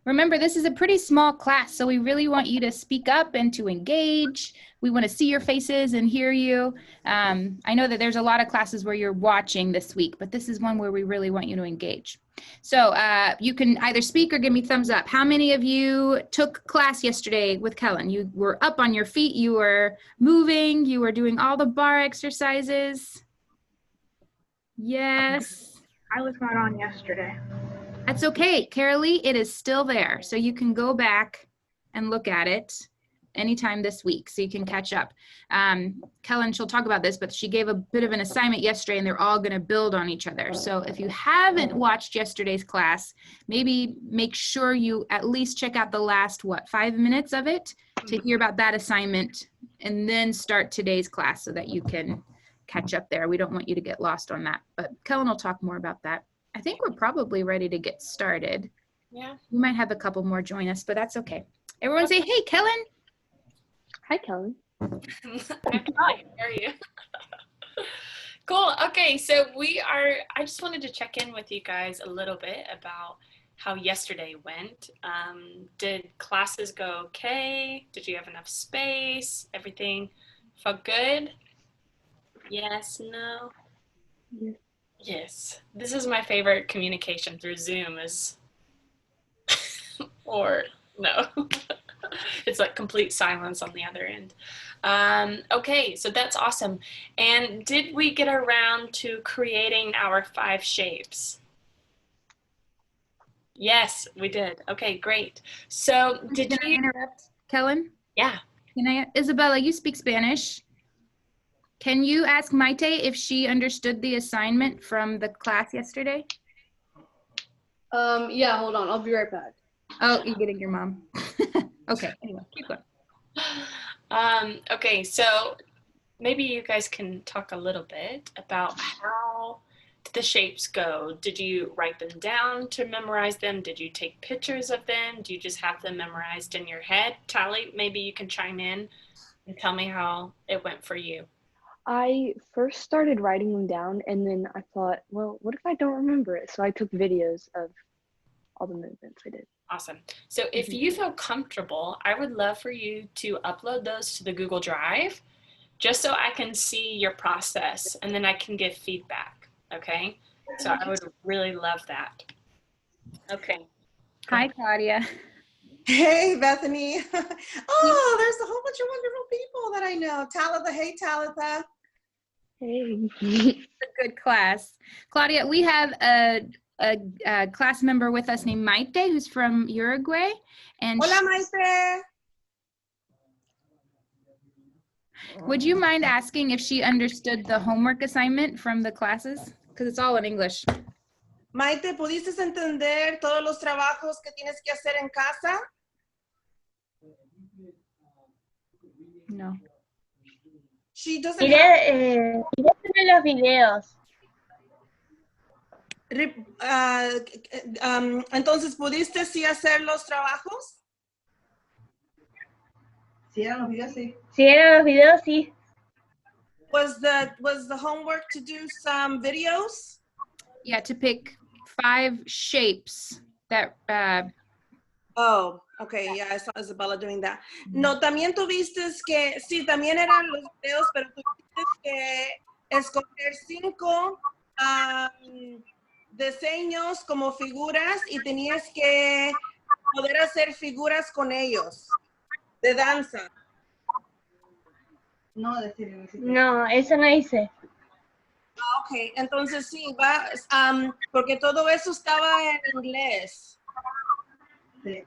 Remember, this is a pretty small class, so we really want you to speak up and to engage. We want to see your faces and hear you. I know that there's a lot of classes where you're watching this week, but this is one where we really want you to engage. So you can either speak or give me thumbs up. How many of you took class yesterday with Kellen? You were up on your feet, you were moving, you were doing all the bar exercises? Yes. I was not on yesterday. That's okay, Carolee, it is still there. So you can go back and look at it anytime this week so you can catch up. Kellen, she'll talk about this, but she gave a bit of an assignment yesterday and they're all gonna build on each other. So if you haven't watched yesterday's class, maybe make sure you at least check out the last, 5 minutes of it to hear about that assignment and then start today's class so that you can catch up there. We don't want you to get lost on that, but Kellen will talk more about that. I think we're probably ready to get started. Yeah. We might have a couple more join us, but that's okay. Everyone say, hey, Kellen. Hi, Kellen. Hi, how are you? Cool. Okay, so I just wanted to check in with you guys a little bit about how yesterday went. Did classes go okay? Did you have enough space? Everything felt good? Yes, no? Yes. Yes. This is my favorite communication through Zoom is, or no. It's like complete silence on the other end. Okay, so that's awesome. And did we get around to creating our 5 shapes? Yes, we did. Okay, great. So did Can I you interrupt, Kellen? Yeah. Isabella, you speak Spanish. Can you ask Maite if she understood the assignment from the class yesterday? Yeah, hold on. I'll be right back. Oh, you're getting your mom. Okay, anyway, keep going. Okay, so maybe you guys can talk a little bit about how did the shapes go? Did you write them down to memorize them? Did you take pictures of them? Do you just have them memorized in your head? Tally, maybe you can chime in and tell me how it went for you. I first started writing them down and then I thought, well, what if I don't remember it? So I took videos of all the movements I did. Awesome. So if you feel comfortable, I would love for you to upload those to the Google Drive just so I can see your process and then I can give feedback. Okay. So I would really love that. Okay. Hi, Claudia. Hey, Bethany. Oh, there's a whole bunch of wonderful people that I know. Talitha, hey, Talitha. Hey. A good class. Claudia, we have a class member with us named Maite, who's from Uruguay. And Hola, Maite. would you mind asking if she understood the homework assignment from the classes? Because it's all in English. Maite, ¿pudiste entender todos los trabajos que tienes que hacer en casa? No. She doesn't have... Miré los videos. Entonces, ¿pudiste sí hacer los trabajos? Sí, eran los videos, sí. Si eran los videos, sí. Was the homework to do some videos? Yeah, to pick 5 shapes that Oh, okay, yeah, I saw Isabella doing that. No, también tuviste que, sí, también eran los videos, pero tuviste que escoger 5 diseños como figuras y tenías que poder hacer figuras con ellos, de danza. No, decir, No, eso no hice. Ok, entonces sí, va, porque todo eso estaba en inglés. Sí.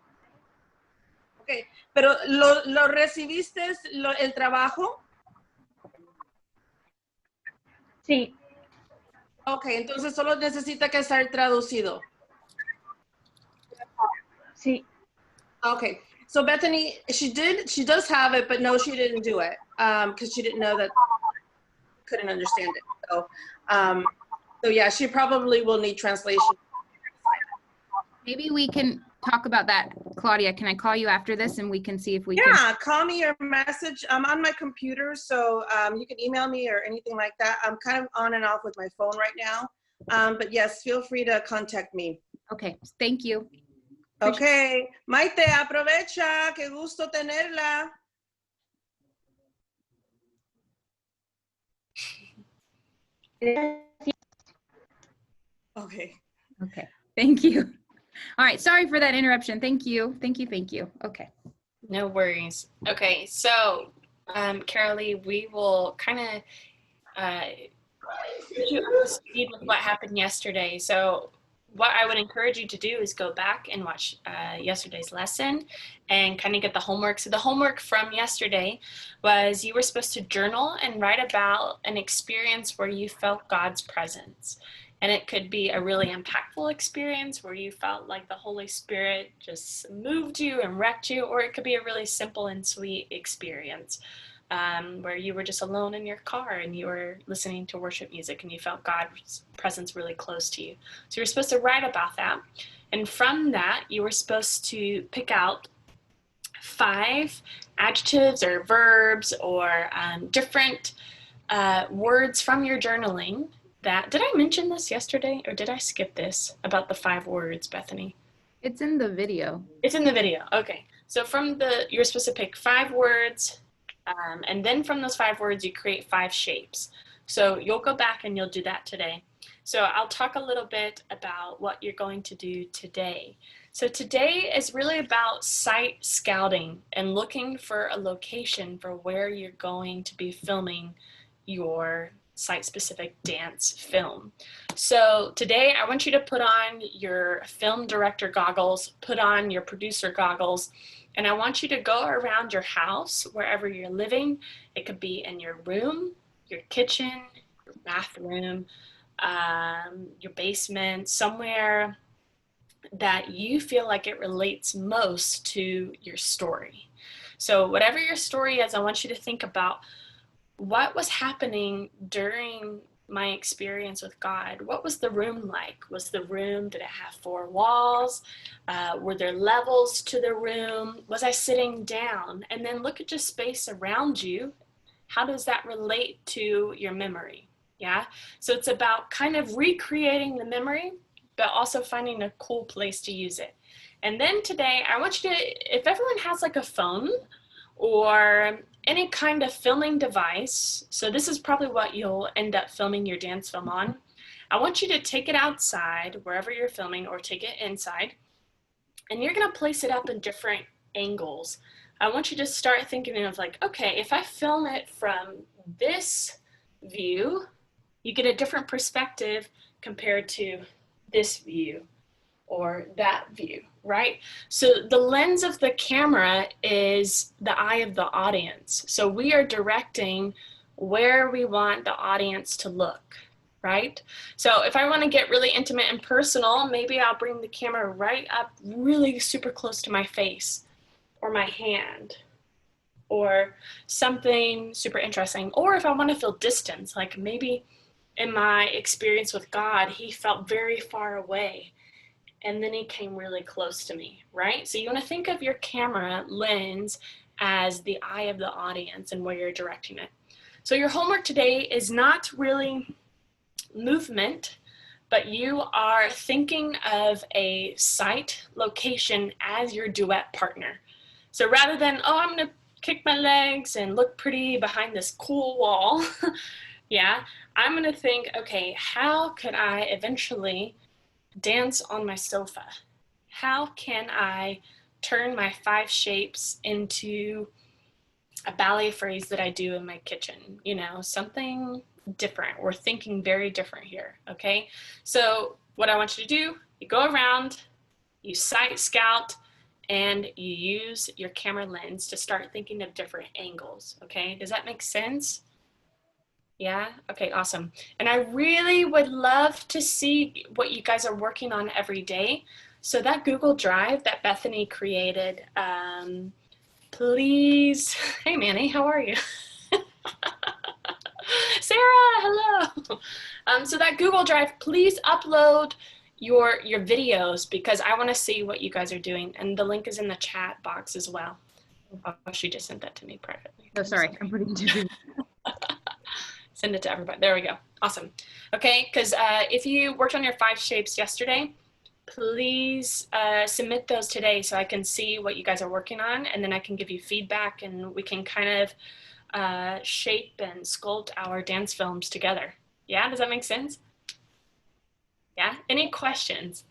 Ok, pero ¿lo recibiste el trabajo? Sí. Ok, entonces solo necesita que estar traducido. Sí. Okay, so Bethany, she does have it, but no, she didn't do it because she didn't know that, couldn't understand it. So yeah, she probably will need translation. maybe we can talk about that. Claudia, can I call you after this and we can see if we can? Yeah, call me or message. I'm on my computer, so you can email me or anything like that. I'm kind of on and off with my phone right now. But yes, feel free to contact me. Okay, thank you. Okay. Maite, aprovecha. Qué gusto tenerla. Okay. Okay, thank you. All right, sorry for that interruption. Thank you. Okay. No worries. Okay, so Carolee, we will kind of get you up to speed with what happened yesterday. So what I would encourage you to do is go back and watch yesterday's lesson and kind of get the homework. So the homework from yesterday was you were supposed to journal and write about an experience where you felt God's presence. And it could be a really impactful experience where you felt like the Holy Spirit just moved you and wrecked you, or it could be a really simple and sweet experience where you were just alone in your car and you were listening to worship music and you felt God's presence really close to you. So you're supposed to write about that. And from that, you were supposed to pick out 5 adjectives or verbs or different words from your journaling. Did I mention this yesterday or did I skip this about the 5 words, Bethany? It's in the video. It's in the video. Okay. So you're supposed to pick 5 words, and then from those 5 words, you create 5 shapes. So you'll go back and you'll do that today. So I'll talk a little bit about what you're going to do today. So today is really about site scouting and looking for a location for where you're going to be filming your site-specific dance film. So today I want you to put on your film director goggles, put on your producer goggles, and I want you to go around your house, wherever you're living. It could be in your room, your kitchen, your bathroom, your basement, somewhere that you feel like it relates most to your story. So whatever your story is, I want you to think about what was happening during my experience with God. What was the room like? Did it have 4 walls? Were there levels to the room? Was I sitting down? And then look at your space around you. How does that relate to your memory? Yeah. So it's about kind of recreating the memory, but also finding a cool place to use it. And then today, I want you to, if everyone has like a phone or any kind of filming device, so this is probably what you'll end up filming your dance film on. I want you to take it outside, wherever you're filming, or take it inside, and you're gonna place it up in different angles. I want you to start thinking of like, okay, if I film it from this view, you get a different perspective compared to this view or that view, right? So the lens of the camera is the eye of the audience. So we are directing where we want the audience to look, right? So if I want to get really intimate and personal, maybe I'll bring the camera right up really super close to my face or my hand or something super interesting. Or if I want to feel distance, like maybe in my experience with God, he felt very far away and then he came really close to me, right? So you want to think of your camera lens as the eye of the audience and where you're directing it. So your homework today is not really movement, but you are thinking of a site location as your duet partner. So rather than, oh, I'm going to kick my legs and look pretty behind this cool wall, yeah, I'm going to think, okay, how could I eventually dance on my sofa? How can I turn my 5 shapes into a ballet phrase that I do in my kitchen? You know, something different. We're thinking very different here, okay? So what I want you to do, you go around, you site scout, and you use your camera lens to start thinking of different angles, okay? Does that make sense? Yeah? Okay, awesome. And I really would love to see what you guys are working on every day. So that Google Drive that Bethany created, please, hey Manny, how are you? Sarah, hello. So that Google Drive, please upload your videos because I want to see what you guys are doing. And the link is in the chat box as well. Oh, she just sent that to me privately. Oh, sorry, I'm putting it. Send it to everybody. There we go. Awesome. Okay, because if you worked on your 5 shapes yesterday, please submit those today so I can see what you guys are working on, and then I can give you feedback and we can kind of shape and sculpt our dance films together. Yeah, does that make sense? Yeah, any questions?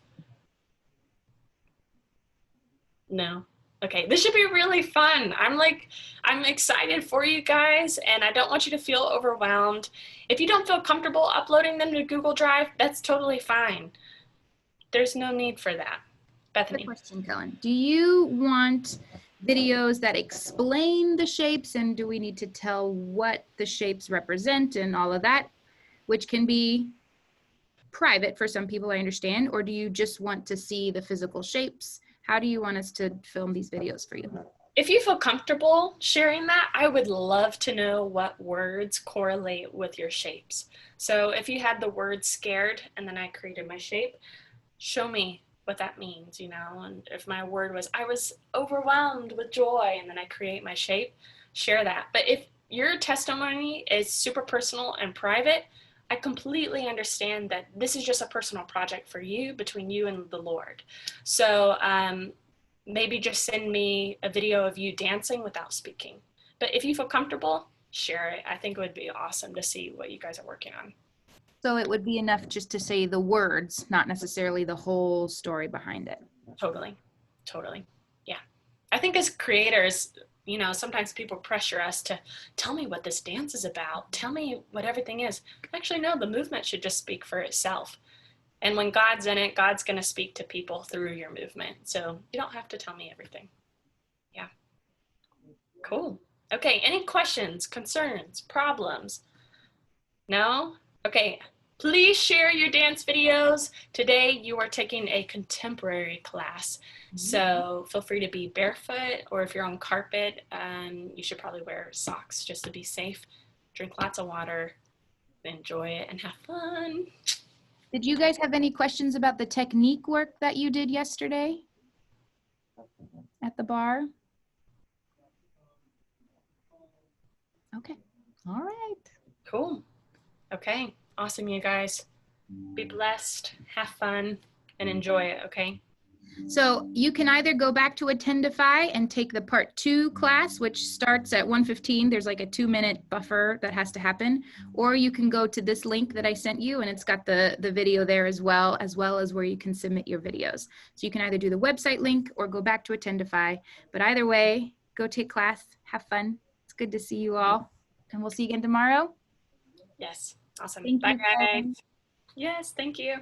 No. Okay, this should be really fun. I'm excited for you guys, and I don't want you to feel overwhelmed. If you don't feel comfortable uploading them to Google Drive, that's totally fine. There's no need for that. Bethany. Good question, Kellen. Do you want videos that explain the shapes, and do we need to tell what the shapes represent and all of that, which can be private for some people, I understand, or do you just want to see the physical shapes? How do you want us to film these videos for you? If you feel comfortable sharing that, I would love to know what words correlate with your shapes. So if you had the word scared and then I created my shape, show me what that means, you know, and if my word was, I was overwhelmed with joy, and then I create my shape, share that. But if your testimony is super personal and private, I completely understand that this is just a personal project for you, between you and the Lord. So maybe just send me a video of you dancing without speaking. But if you feel comfortable, share it. I think it would be awesome to see what you guys are working on. So it would be enough just to say the words, not necessarily the whole story behind it. Totally. Totally. Yeah. I think as creators, you know, sometimes people pressure us to tell me what this dance is about. Tell me what everything is. Actually, no, the movement should just speak for itself. And when God's in it, God's going to speak to people through your movement. So you don't have to tell me everything. Yeah. Cool. Okay. Any questions, concerns, problems? No? Okay. Please share your dance videos. Today you are taking a contemporary class. So feel free to be barefoot, or if you're on carpet, you should probably wear socks just to be safe. Drink lots of water, enjoy it, and have fun. Did you guys have any questions about the technique work that you did yesterday at the bar? Okay. All right. Cool. Okay. Awesome, you guys. Be blessed, have fun, and enjoy it, okay? So you can either go back to Attendify and take the part 2 class, which starts at 1:15. There's like a 2-minute buffer that has to happen. Or you can go to this link that I sent you, and it's got the video there as well as where you can submit your videos. So you can either do the website link or go back to Attendify. But either way, go take class, have fun. It's good to see you all. And we'll see you again tomorrow. Yes. Awesome. Thank Bye, you, guys. guys. Yes, thank you.